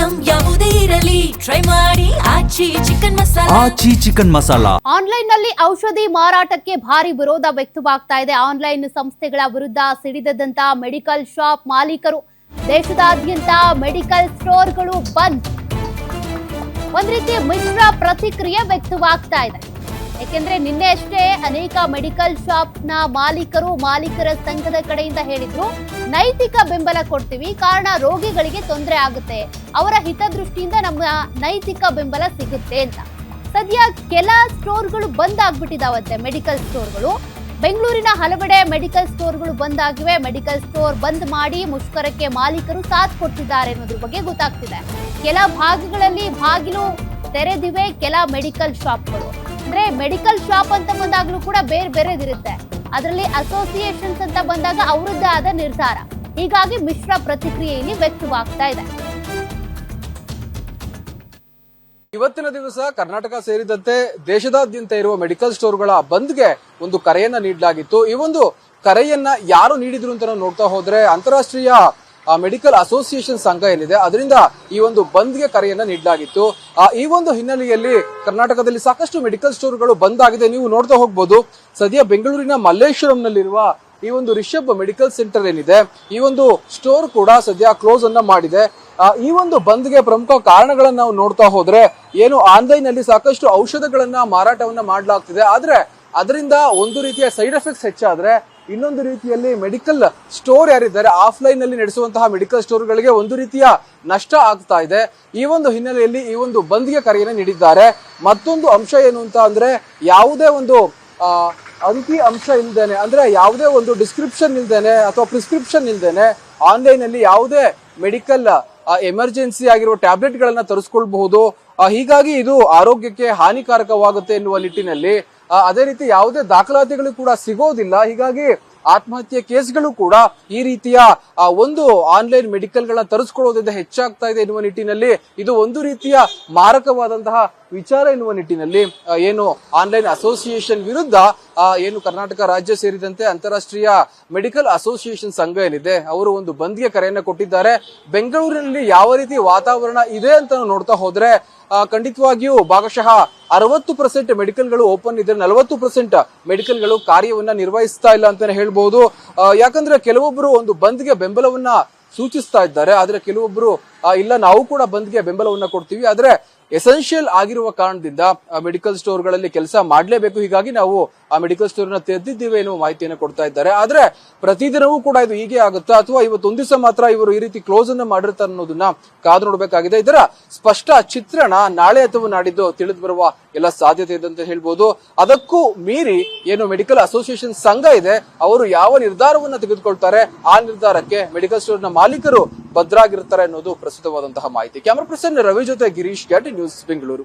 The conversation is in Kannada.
ಐಟಂ ಯಾವುದೇ ಇರಲಿ ಟ್ರೈ ಮಾಡಿ ಆಚಿ ಚಿಕನ್ ಮಸಾಲಾ. ಆನ್ಲೈನ್ ನಲ್ಲಿ ಔಷಧಿ ಮಾರಾಟಕ್ಕೆ ಭಾರಿ ವಿರೋಧ ವ್ಯಕ್ತವಾಗ್ತಾ ಇದೆ. ಆನ್ಲೈನ್ ಸಂಸ್ಥೆಗಳ ವಿರುದ್ಧ ಸಿಡಿದಂತ ಮೆಡಿಕಲ್ ಶಾಪ್ ಮಾಲೀಕರು, ದೇಶದಾದ್ಯಂತ ಮೆಡಿಕಲ್ ಸ್ಟೋರ್ಗಳು ಬಂದ್. ಒಂದ್ ರೀತಿ ಮಿಶ್ರ ಪ್ರತಿಕ್ರಿಯೆ ವ್ಯಕ್ತವಾಗ್ತಾ ಇದೆ. ಯಾಕೆಂದ್ರೆ ನಿನ್ನೆ ಅಷ್ಟೇ ಅನೇಕ ಮೆಡಿಕಲ್ ಶಾಪ್ ನ ಮಾಲೀಕರ ಸಂಘದ ಕಡೆಯಿಂದ ಹೇಳಿದ್ರು, ನೈತಿಕ ಬೆಂಬಲ ಕೊಡ್ತೀವಿ, ಕಾರಣ ರೋಗಿಗಳಿಗೆ ತೊಂದರೆ ಆಗುತ್ತೆ, ಅವರ ಹಿತದೃಷ್ಟಿಯಿಂದ ನಮ್ಮ ನೈತಿಕ ಬೆಂಬಲ ಸಿಗುತ್ತೆ ಅಂತ. ಸದ್ಯ ಕೆಲ ಸ್ಟೋರ್ಗಳು ಬಂದ್ ಆಗ್ಬಿಟ್ಟಿದಾವಂತೆ. ಮೆಡಿಕಲ್ ಸ್ಟೋರ್ಗಳು ಬೆಂಗಳೂರಿನ ಹಲವೆಡೆ ಮೆಡಿಕಲ್ ಸ್ಟೋರ್ಗಳು ಬಂದ್ ಆಗಿವೆ. ಮೆಡಿಕಲ್ ಸ್ಟೋರ್ ಬಂದ್ ಮಾಡಿ ಮುಷ್ಕರಕ್ಕೆ ಮಾಲೀಕರು ಸಾಥ್ ಕೊಡ್ತಿದ್ದಾರೆ ಅನ್ನೋದ್ರ ಬಗ್ಗೆ ಗೊತ್ತಾಗ್ತಿದೆ. ಕೆಲ ಭಾಗಗಳಲ್ಲಿ ಬಾಗಿಲು ತೆರೆದಿವೆ ಕೆಲ ಮೆಡಿಕಲ್ ಶಾಪ್ಗಳು. ಅಂದ್ರೆ ಮೆಡಿಕಲ್ ಶಾಪ್ ಅಂತ ಬಂದಾಗ್ಲೂ ಕೂಡ ಬೇರೆ ಬೇರೆದಿರುತ್ತೆ. ಅದರಲ್ಲಿ ಅಸೋಸಿಯೇಷನ್ಸ್ ಅಂತ ಬಂದಾಗ ಅವರದ್ದೇ ಆದ ನಿರ್ಧಾರ. ಹೀಗಾಗಿ ಮಿಶ್ರ ಪ್ರತಿಕ್ರಿಯೆಯಲ್ಲಿ ವ್ಯಕ್ತವಾಗ್ತಾ ಇದೆ. ಇವತ್ತಿನ ದಿವಸ ಕರ್ನಾಟಕ ಸೇರಿದಂತೆ ದೇಶದಾದ್ಯಂತ ಇರುವ ಮೆಡಿಕಲ್ ಸ್ಟೋರ್ಗಳ ಬಂದ್ಗೆ ಒಂದು ಕರೆಯನ್ನ ನೀಡಲಾಗಿತ್ತು. ಈ ಒಂದು ಕರೆಯನ್ನ ಯಾರು ನೀಡಿದ್ರು ಅಂತ ನಾವು ನೋಡ್ತಾ ಹೋದ್ರೆ ಅಂತಾರಾಷ್ಟ್ರೀಯ ಮೆಡಿಕಲ್ ಅಸೋಸಿಯೇಷನ್ ಸಂಘ ಏನಿದೆ ಅದರಿಂದ ಈ ಒಂದು ಬಂದ್ಗೆ ಕರೆಯನ್ನ ನೀಡಲಾಗಿತ್ತು. ಈ ಒಂದು ಹಿನ್ನೆಲೆಯಲ್ಲಿ ಕರ್ನಾಟಕದಲ್ಲಿ ಸಾಕಷ್ಟು ಮೆಡಿಕಲ್ ಸ್ಟೋರ್ಗಳು ಬಂದ್ ಆಗಿದೆ. ನೀವು ನೋಡ್ತಾ ಹೋಗ್ಬೋದು, ಸದ್ಯ ಬೆಂಗಳೂರಿನ ಮಲ್ಲೇಶ್ವರಂನಲ್ಲಿರುವ ಈ ಒಂದು ರಿಷಬ್ ಮೆಡಿಕಲ್ ಸೆಂಟರ್ ಏನಿದೆ ಈ ಒಂದು ಸ್ಟೋರ್ ಕೂಡ ಸದ್ಯ ಕ್ಲೋಸ್ ಅನ್ನ ಮಾಡಿದೆ. ಈ ಒಂದು ಬಂದ್ಗೆ ಪ್ರಮುಖ ಕಾರಣಗಳನ್ನ ನಾವು ನೋಡ್ತಾ ಹೋದ್ರೆ, ಏನು ಆನ್ಲೈನ್ ಅಲ್ಲಿ ಸಾಕಷ್ಟು ಔಷಧಗಳನ್ನ ಮಾರಾಟವನ್ನ ಮಾಡಲಾಗ್ತಿದೆ, ಆದ್ರೆ ಅದರಿಂದ ಒಂದು ರೀತಿಯ ಸೈಡ್ ಎಫೆಕ್ಟ್ಸ್ ಹೆಚ್ಚಾದ್ರೆ ಇನ್ನೊಂದು ರೀತಿಯಲ್ಲಿ ಮೆಡಿಕಲ್ ಸ್ಟೋರ್ ಯಾರಿದ್ದಾರೆ ಆಫ್ಲೈನ್ ನಲ್ಲಿ ನಡೆಸುವಂತಹ ಮೆಡಿಕಲ್ ಸ್ಟೋರ್ಗಳಿಗೆ ಒಂದು ರೀತಿಯ ನಷ್ಟ ಆಗ್ತಾ ಇದೆ. ಈ ಒಂದು ಹಿನ್ನೆಲೆಯಲ್ಲಿ ಈ ಒಂದು ಬಂದ್ಗೆ ಕರೆಯನ್ನು ನೀಡಿದ್ದಾರೆ. ಮತ್ತೊಂದು ಅಂಶ ಏನು ಅಂತ ಅಂದ್ರೆ, ಯಾವುದೇ ಒಂದು ಅಂಕಿ ಅಂಶ ಇಲ್ದೇನೆ, ಅಂದ್ರೆ ಯಾವುದೇ ಒಂದು ಡಿಸ್ಕ್ರಿಪ್ಷನ್ ಇಲ್ದೇನೆ ಅಥವಾ ಪ್ರಿಸ್ಕ್ರಿಪ್ಷನ್ ಇಲ್ದೇನೆ ಆನ್ಲೈನ್ ಅಲ್ಲಿ ಯಾವುದೇ ಮೆಡಿಕಲ್ ಎಮರ್ಜೆನ್ಸಿ ಆಗಿರುವ ಟ್ಯಾಬ್ಲೆಟ್ ಗಳನ್ನ ತರಿಸ್ಕೊಳ್ಬಹುದು. ಹೀಗಾಗಿ ಇದು ಆರೋಗ್ಯಕ್ಕೆ ಹಾನಿಕಾರಕವಾಗುತ್ತೆ ಎನ್ನುವ ನಿಟ್ಟಿನಲ್ಲಿ ಅದೇ ರೀತಿ ಯಾವುದೇ ದಾಖಲಾತಿಗಳು ಕೂಡ ಸಿಗೋದಿಲ್ಲ. ಹೀಗಾಗಿ ಆತ್ಮಹತ್ಯೆ ಕೇಸ್ಗಳು ಕೂಡ ಈ ರೀತಿಯ ಒಂದು ಆನ್ಲೈನ್ ಮೆಡಿಕಲ್ ಗಳನ್ನ ತರಿಸ್ಕೊಳ್ಳೋದ್ರಿಂದ ಹೆಚ್ಚಾಗ್ತಾ ಇದೆ ಎನ್ನುವ ನಿಟ್ಟಿನಲ್ಲಿ ಇದು ಒಂದು ರೀತಿಯ ಮಾರಕವಾದಂತಹ ವಿಚಾರ ಎನ್ನುವ ನಿಟ್ಟಿನಲ್ಲಿ ಏನು ಆನ್ಲೈನ್ ಅಸೋಸಿಯೇಷನ್ ವಿರುದ್ಧ ಏನು ಕರ್ನಾಟಕ ರಾಜ್ಯ ಸೇರಿದಂತೆ ಅಂತಾರಾಷ್ಟ್ರೀಯ ಮೆಡಿಕಲ್ ಅಸೋಸಿಯೇಷನ್ ಸಂಘ ಏನಿದೆ ಅವರು ಒಂದು ಬಂದ್ಗೆ ಕರೆಯನ್ನ ಕೊಟ್ಟಿದ್ದಾರೆ. ಬೆಂಗಳೂರಿನಲ್ಲಿ ಯಾವ ರೀತಿ ವಾತಾವರಣ ಇದೆ ಅಂತ ನೋಡ್ತಾ ಹೋದ್ರೆ ಖಂಡಿತವಾಗಿಯೂ ಭಾಗಶಃ 60% ಮೆಡಿಕಲ್ಗಳು ಓಪನ್ ಇದ್ರೆ 40% ಮೆಡಿಕಲ್ಗಳು ಕಾರ್ಯವನ್ನ ನಿರ್ವಹಿಸ್ತಾ ಇಲ್ಲ ಅಂತಾನೆ ಹೇಳ್ಬಹುದು. ಯಾಕಂದ್ರೆ ಕೆಲವೊಬ್ಬರು ಒಂದು ಬಂದ್ಗೆ ಬೆಂಬಲವನ್ನ ಸೂಚಿಸ್ತಾ ಇದ್ದಾರೆ, ಆದ್ರೆ ಕೆಲವೊಬ್ರು ಇಲ್ಲ ನಾವು ಕೂಡ ಬಂದ್ಗೆ ಬೆಂಬಲವನ್ನ ಕೊಡ್ತೀವಿ, ಆದ್ರೆ ಎಸೆನ್ಷಿಯಲ್ ಆಗಿರುವ ಕಾರಣದಿಂದ ಮೆಡಿಕಲ್ ಸ್ಟೋರ್ಗಳಲ್ಲಿ ಕೆಲಸ ಮಾಡಲೇಬೇಕು, ಹೀಗಾಗಿ ನಾವು ಆ ಮೆಡಿಕಲ್ ಸ್ಟೋರ್ ನ ತೆರೆದಿದ್ದೇವೆ ಎನ್ನುವ ಮಾಹಿತಿಯನ್ನು ಕೊಡ್ತಾ ಇದ್ದಾರೆ. ಆದ್ರೆ ಪ್ರತಿದಿನವೂ ಕೂಡ ಇದು ಹೀಗೆ ಆಗುತ್ತಾ ಅಥವಾ ಇವತ್ತೊಂದ್ ದಿವಸ ಮಾತ್ರ ಇವರು ಈ ರೀತಿ ಕ್ಲೋಸ್ ಅನ್ನ ಮಾಡಿರ್ತಾರೆ ಅನ್ನೋದನ್ನ ಕಾದು ನೋಡ್ಬೇಕಾಗಿದೆ. ಇದರ ಸ್ಪಷ್ಟ ಚಿತ್ರಣ ನಾಳೆ ಅಥವಾ ನಾಡಿದ್ದು ತಿಳಿದು ಬರುವ ಎಲ್ಲ ಸಾಧ್ಯತೆ ಇದೆ ಅಂತ ಹೇಳ್ಬೋದು. ಅದಕ್ಕೂ ಮೀರಿ ಏನು ಮೆಡಿಕಲ್ ಅಸೋಸಿಯೇಷನ್ ಸಂಘ ಇದೆ ಅವರು ಯಾವ ನಿರ್ಧಾರವನ್ನ ತೆಗೆದುಕೊಳ್ತಾರೆ ಆ ನಿರ್ಧಾರಕ್ಕೆ ಮೆಡಿಕಲ್ ಸ್ಟೋರ್ ನ ಮಾಲೀಕರು ಭದ್ರಾಗಿರ್ತಾರೆ ಅನ್ನೋದು ಪ್ರಸ್ತುತವಾದಂತಹ ಮಾಹಿತಿ. ಕ್ಯಾಮರಾ ಪರ್ಸನ್ ರವಿ ಜೊತೆ ಗಿರೀಶ್, ಗೆಟ್ ನ್ಯೂಸ್, ಬೆಂಗಳೂರು.